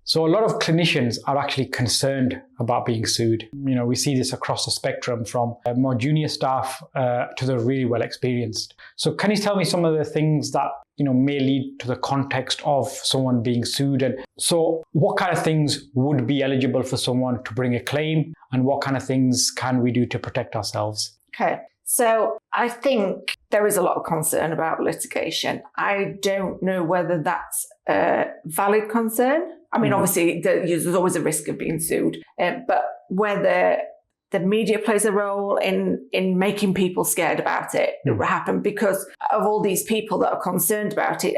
So a lot of clinicians are actually concerned about being sued. We see this across the spectrum from more junior staff to the really well experienced. So can you tell me some of the things that may lead to the context of someone being sued? And so what kind of things would be eligible for someone to bring a claim, and what kind of things can we do to protect ourselves? Okay. So I think there is a lot of concern about litigation. I don't know whether that's a valid concern. I mean, obviously, there's always a risk of being sued, but whether the media plays a role in making people scared about it will happen because of all these people that are concerned about it.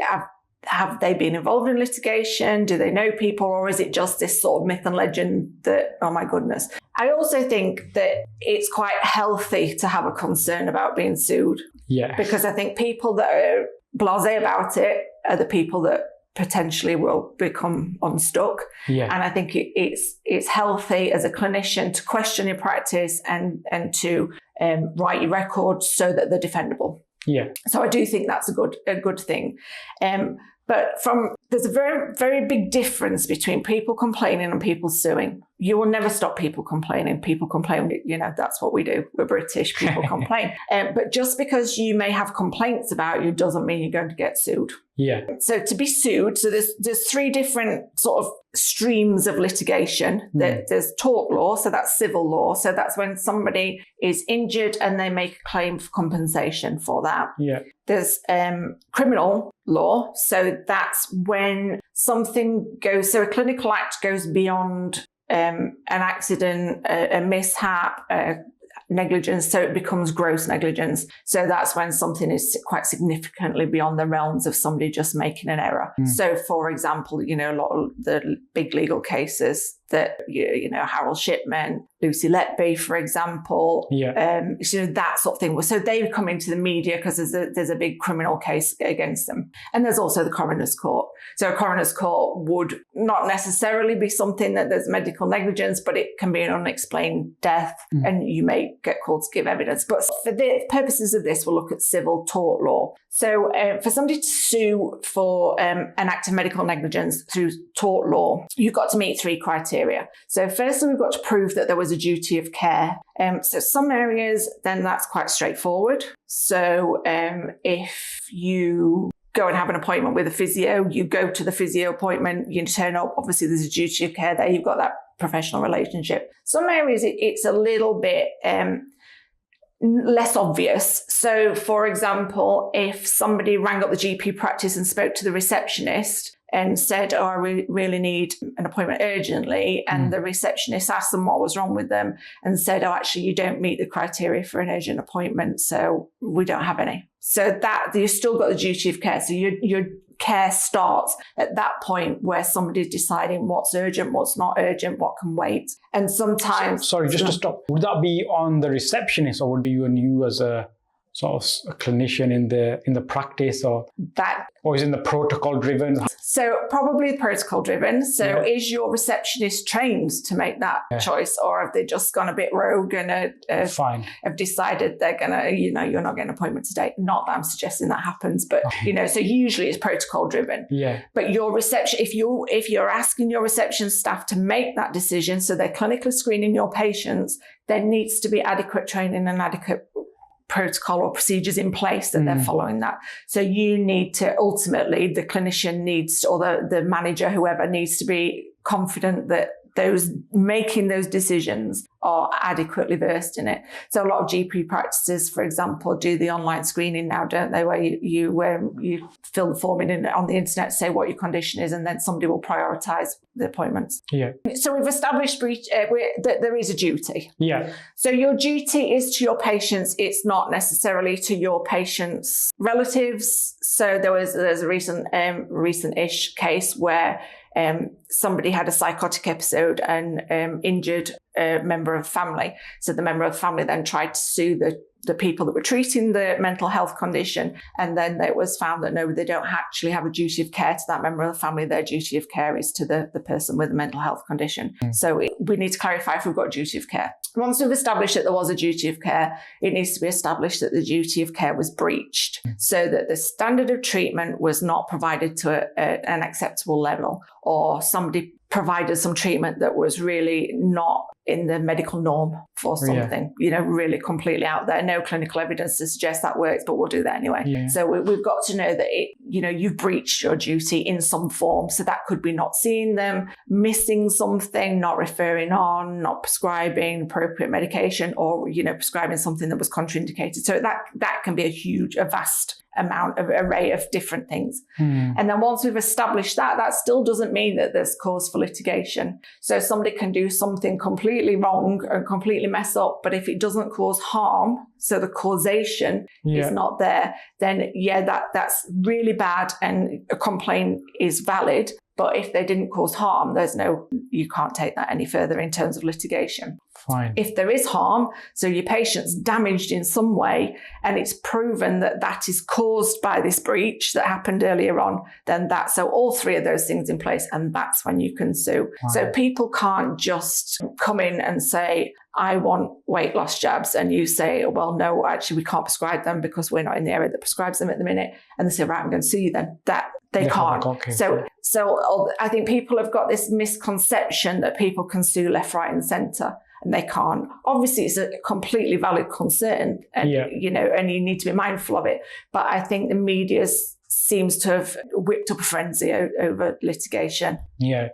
Have they been involved in litigation? Do they know people? Or is it just this sort of myth and legend that, oh my goodness? I also think that it's quite healthy to have a concern about being sued. Yeah. Because I think people that are blasé about it are the people that potentially will become unstuck. Yeah. And I think it's healthy as a clinician to question your practice and to write your records so that they're defendable. Yeah. So I do think that's a good thing. But there's a very, very big difference between people complaining and people suing. You will never stop people complaining. People complain, that's what we do. We're British, people complain. But just because you may have complaints about you doesn't mean you're going to get sued. Yeah. So to be sued, so there's three different sort of streams of litigation. There's tort law, so that's civil law. So that's when somebody is injured and they make a claim for compensation for that. Yeah. There's criminal law. So that's when something goes, so a clinical act goes beyond an accident, a mishap, negligence, so it becomes gross negligence. So that's when something is quite significantly beyond the realms of somebody just making an error. So for example, a lot of the big legal cases that, Harold Shipman, Lucy Letby, for example, that sort of thing. So they come into the media because there's a big criminal case against them. And there's also the coroner's court. So a coroner's court would not necessarily be something that there's medical negligence, but it can be an unexplained death and you may get called to give evidence. But for the purposes of this, we'll look at civil tort law. So for somebody to sue for an act of medical negligence through tort law, you've got to meet three criteria. So firstly, we've got to prove that there was a duty of care. So some areas, then that's quite straightforward. So if you go and have an appointment with a physio, you go to the physio appointment, you turn up, obviously there's a duty of care there, you've got that professional relationship. Some areas it's a little bit less obvious. So for example, if somebody rang up the GP practice and spoke to the receptionist and said, oh, I really need an appointment urgently. And the receptionist asked them what was wrong with them and said, oh, actually, you don't meet the criteria for an urgent appointment, so we don't have any. So that you've still got the duty of care. So your care starts at that point where somebody's deciding what's urgent, what's not urgent, what can wait. And sometimes... Sorry, just to stop. Would that be on the receptionist, or would you as a sort of a clinician in the practice, or is it in the protocol driven? So probably protocol driven. So is your receptionist trained to make that choice, or have they just gone a bit rogue and have decided they're gonna, you're not getting an appointment today? Not that I'm suggesting that happens, but so usually it's protocol driven. Yeah. But your reception, if you're asking your reception staff to make that decision, so they're clinically screening your patients, there needs to be adequate training and adequate protocol or procedures in place that they're following that. So you need to, ultimately, the clinician needs, or the manager, whoever, needs to be confident that those making those decisions are adequately versed in it. So a lot of GP practices, for example, do the online screening now, don't they? Where you fill the form in on the internet, say what your condition is, and then somebody will prioritise the appointments. Yeah. So we've established that there is a duty. Yeah. So your duty is to your patients. It's not necessarily to your patients' relatives. So there's a recent-ish case where somebody had a psychotic episode and injured a member of family. So the member of family then tried to sue the people that were treating the mental health condition. And then it was found that no, they don't actually have a duty of care to that member of the family. Their duty of care is to the person with the mental health condition. So we need to clarify if we've got duty of care. Once we've established that there was a duty of care, it needs to be established that the duty of care was breached, so that the standard of treatment was not provided to an acceptable level, or somebody provided some treatment that was really not in the medical norm for something, really completely out there. No clinical evidence to suggest that works, but we'll do that anyway. Yeah. So we've got to know that you've breached your duty in some form. So that could be not seeing them, missing something, not referring on, not prescribing appropriate medication, or, prescribing something that was contraindicated. So that can be a vast amount of array of different things. And then once we've established that still doesn't mean that there's cause for litigation. So somebody can do something completely wrong and completely mess up, but if it doesn't cause harm, so the causation is not there, then that's really bad and a complaint is valid. But if they didn't cause harm, you can't take that any further in terms of litigation. Fine. If there is harm, so your patient's damaged in some way, and it's proven that is caused by this breach that happened earlier on, then so all three of those things in place, and that's when you can sue. Wow. So people can't just come in and say, I want weight loss jabs, and you say, well, no, actually we can't prescribe them because we're not in the area that prescribes them at the minute. And they say, right, I'm going to sue you then. That they can't. So I think people have got this misconception that people can sue left, right, and centre, and they can't. Obviously, it's a completely valid concern, and and you need to be mindful of it. But I think the media seems to have whipped up a frenzy over litigation. Yeah.